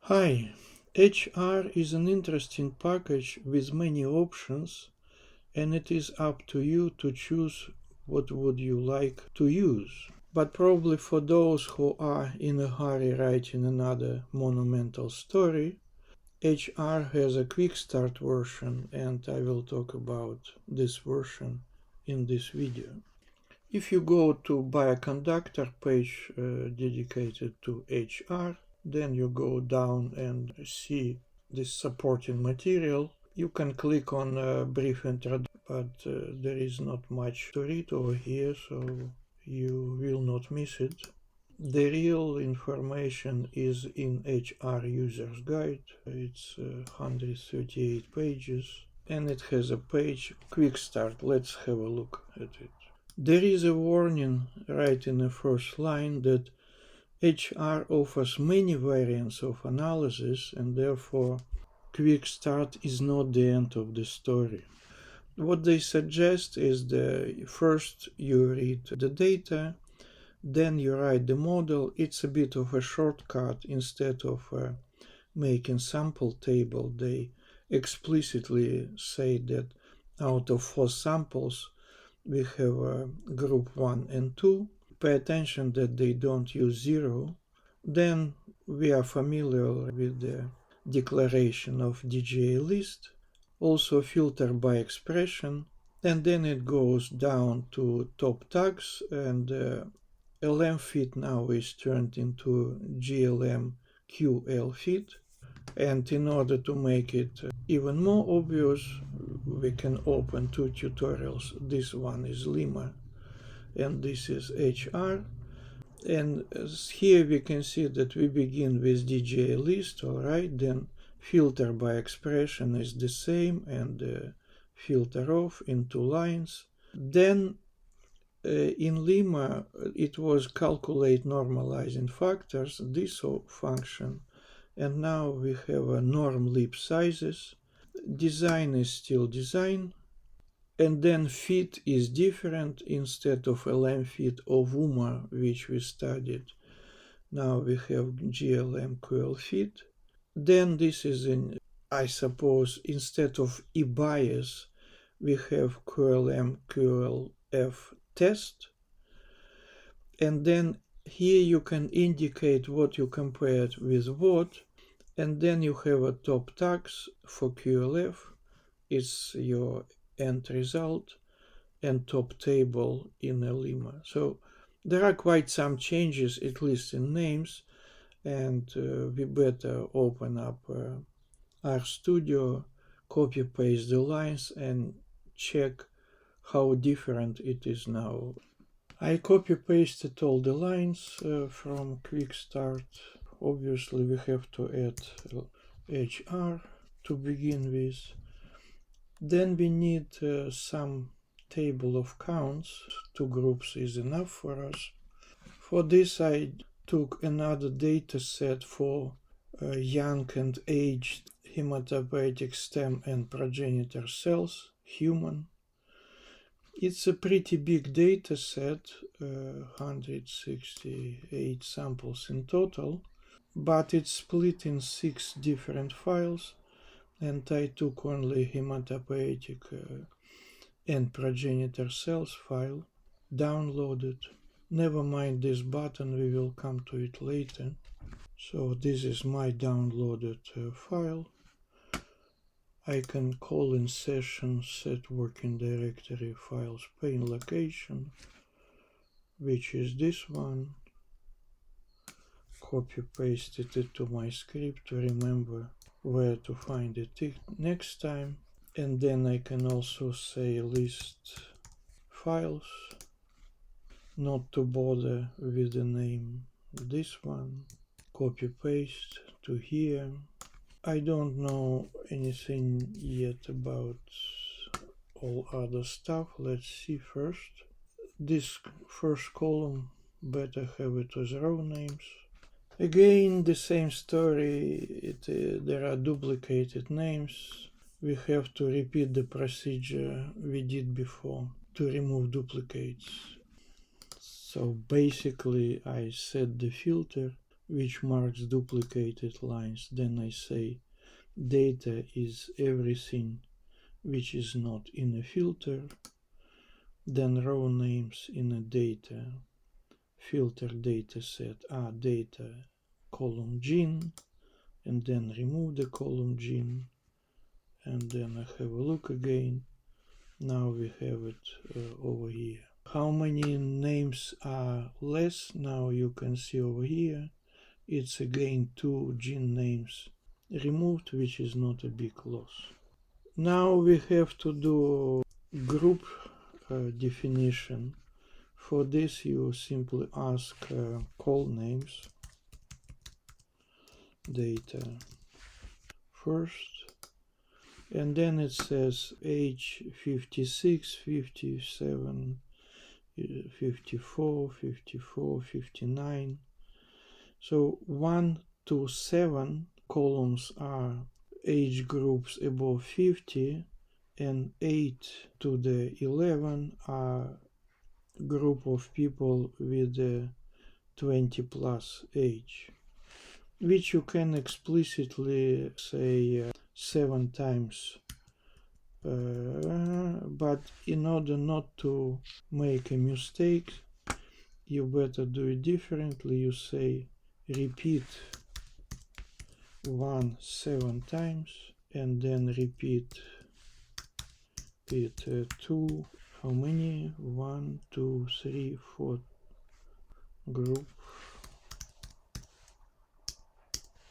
Hi, edgeR is an interesting package with many options, and it is up to you to choose what would you like to use. But probably for those who are in a hurry writing another monumental story, edgeR has a quick start version, and I will talk about this version in this video. If you go to Bioconductor page dedicated to edgeR, then you go down and see this supporting material. You can click on a brief introduction, but there is not much to read over here, so you will not miss it. The real information is in edgeR User's Guide. It's 138 pages, and it has a page Quick Start. Let's have a look at it. There is a warning right in the first line that edgeR offers many variants of analysis, and therefore Quick Start is not the end of the story. What they suggest is that first you read the data, then you write the model. It's a bit of a shortcut. Instead of making sample table, they explicitly say that out of 4 samples, we have group 1 and 2. Pay attention that they don't use 0. Then we are familiar with the declaration of DGA list, also filter by expression, and then it goes down to top tags, and LM fit now is turned into GLM QL fit. And in order to make it even more obvious, we can open 2 tutorials. This one is Lima and this is edgeR. And here we can see that we begin with DGA list, alright, then filter by expression is the same, and filter off in 2 lines. Then in Lima it was calculate normalizing factors, this function, and now we have a norm lip sizes. Design is still design, and then fit is different. Instead of LM fit or VUMA, which we studied, now we have GLM QL fit. Then this is in, I suppose, instead of eBias, we have QLM QLF test. And then here you can indicate what you compared with what, and then you have a top tags for QLF, it's your end result, and top table in a Lima. So there are quite some changes, at least in names, and we better open up RStudio, copy paste the lines, and check how different it is now. I copy pasted all the lines from Quick Start. Obviously we have to add edgeR to begin with. Then we need some table of counts. 2 groups is enough for us. For this I took another data set for young and aged hematopoietic stem and progenitor cells, human. It's a pretty big data set, 168 samples in total, but it's split in 6 different files, and I took only hematopoietic and progenitor cells file, downloaded. Never mind this button, we will come to it later. So this is my downloaded file. I can call in session set working directory files pane location, which is this one. Copy pasted it to my script to remember where to find it next time. And then I can also say list files, not to bother with the name. This one, copy paste to here. I don't know anything yet about all other stuff. Let's see first. This first column, better have it as row names. Again, the same story. There are duplicated names. We have to repeat the procedure we did before to remove duplicates. So basically I set the filter which marks duplicated lines. Then I say data is everything which is not in a filter. Then row names in a data filter data set are data column gene, and then remove the column gene, and then I have a look again. Now we have it over here. How many names are less? Now you can see over here. It's again 2 gene names removed, which is not a big loss. Now we have to do group definition. For this you simply ask call names data first, and then it says age 56, 57, 54, 54, 59. So 1 to 7 columns are age groups above 50, and 8 to the 11 are group of people with 20 plus age, which you can explicitly say 7 times. But in order not to make a mistake, you better do it differently. You say repeat 1 7 times, and then repeat it 2. How many? 1, 2, 3, 4 group.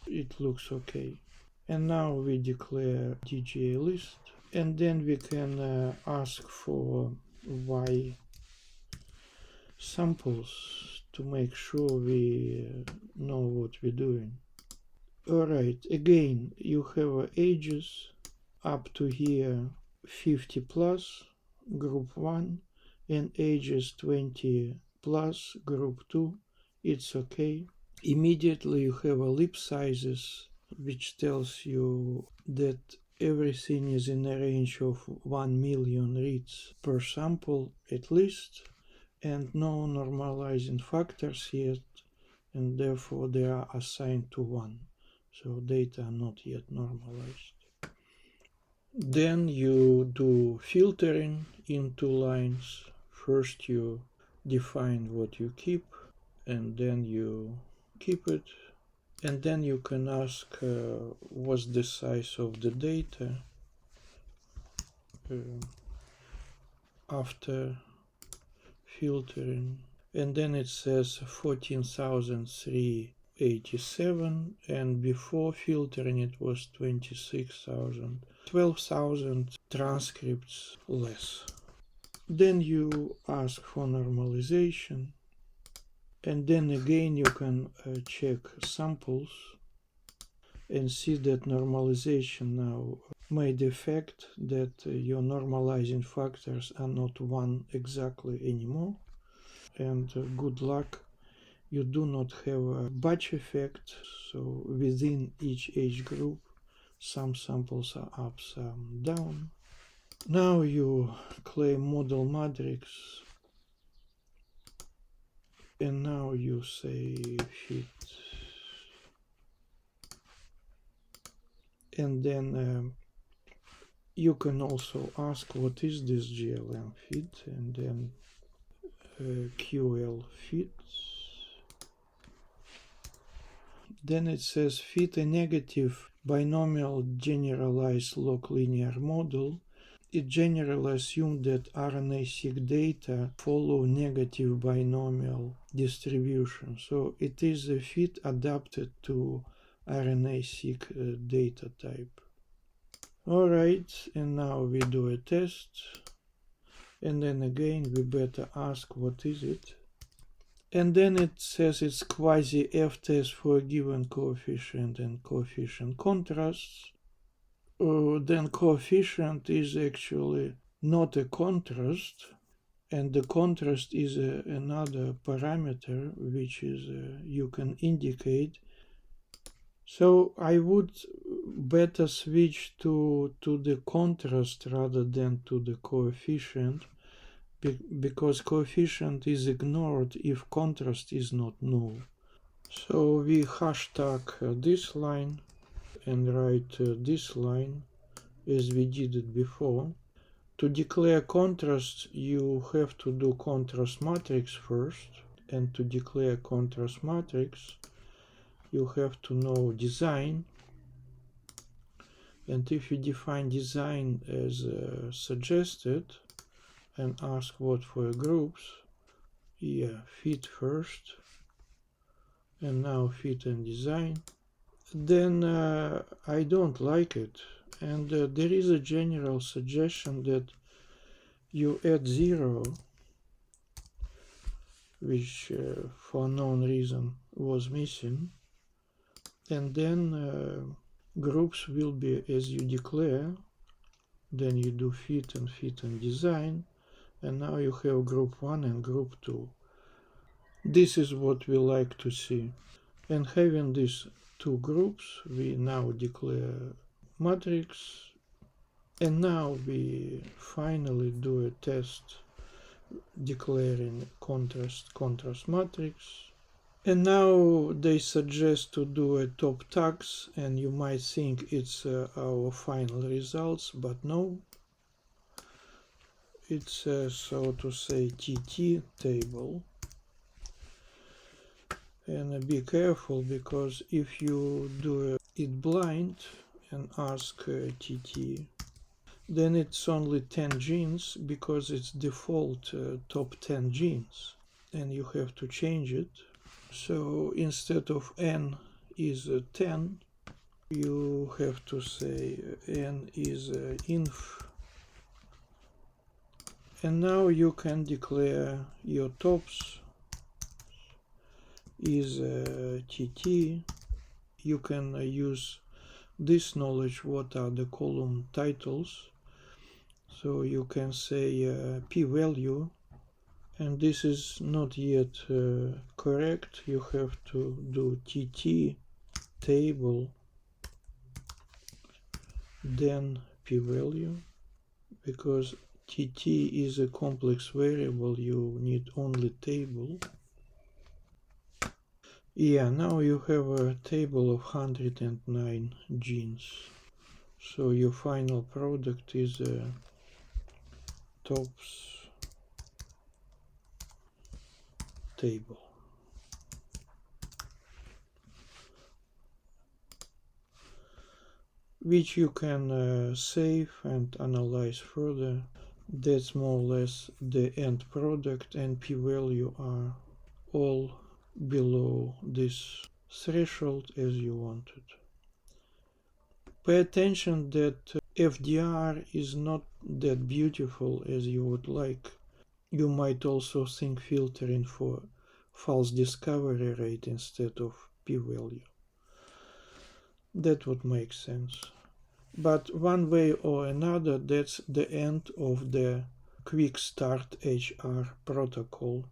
It looks okay. And now we declare DGA list, and then we can ask for Y samples to make sure we know what we're doing. Alright, again you have ages up to here 50 plus, group 1, and ages 20 plus, group 2. It's okay. Immediately you have lip sizes, which tells you that everything is in a range of 1 million reads per sample at least, and no normalizing factors yet, and therefore they are assigned to 1. So data are not yet normalized. Then you do filtering into lines. First you define what you keep, and then you keep it, and then you can ask what's the size of the data after filtering, and then it says 14,387, and before filtering it was 26,000. 12,000 transcripts less. Then you ask for normalization, and then again you can check samples and see that normalization now made effect that your normalizing factors are not 1 exactly anymore. And good luck, you do not have a batch effect, so within each age group some samples are up, some down. Now you claim model matrix, and now you say fit, and then you can also ask what is this GLM fit, and then QL fit. Then it says fit a negative binomial generalized log linear model. It generally assumes that RNA-seq data follow negative binomial distribution. So it is a fit adapted to RNA-seq data type. Alright, and now we do a test. And then again we better ask what is it. And then it says it's quasi f-test for a given coefficient and coefficient contrasts. Then coefficient is actually not a contrast, and the contrast is another parameter which is you can indicate. So I would better switch to the contrast rather than to the coefficient, because coefficient is ignored if contrast is not null. So we hashtag this line and write this line as we did it before. To declare contrast, you have to do contrast matrix first, and to declare contrast matrix, you have to know design. And if you define design as suggested and ask what for groups, fit first, and now fit and design, then I don't like it. And there is a general suggestion that you add 0, which for unknown reason was missing, and then groups will be as you declare. Then you do fit and design, and now you have group 1 and group 2. This is what we like to see. And having these two groups, we now declare matrix, and now we finally do a test declaring contrast matrix. And now they suggest to do a top tags, and you might think it's our final results, but no. It's so to say TT table. And be careful, because if you do it blind and ask TT, then it's only 10 genes, because it's default top 10 genes, and you have to change it. So instead of n is 10, you have to say n is inf. And now you can declare your tops is TT. You can use this knowledge what are the column titles. So you can say p-value, and this is not yet correct. You have to do TT table, then p-value, because TT is a complex variable, you need only table. Now you have a table of 109 genes. So your final product is tops table. Which you can save and analyze further. That's more or less the end product, and p-value are all below this threshold as you wanted. Pay attention that FDR is not that beautiful as you would like. You might also think filtering for false discovery rate instead of p-value. That would make sense. But one way or another, that's the end of the Quick Start edgeR protocol.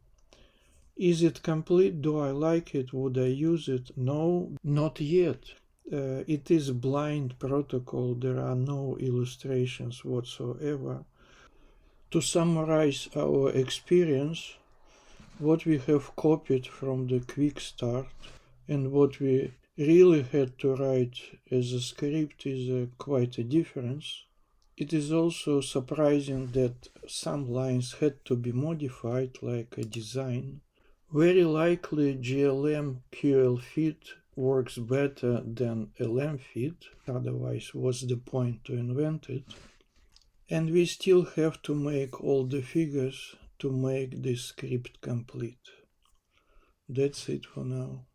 Is it complete? Do I like it? Would I use it? No, not yet. It is blind protocol. There are no illustrations whatsoever. To summarize our experience, what we have copied from the Quick Start and what we really had to write as a script is quite a difference. It is also surprising that some lines had to be modified, like a design. Very likely GLM QL fit works better than LM fit, otherwise what's the point to invent it? And we still have to make all the figures to make this script complete. That's it for now.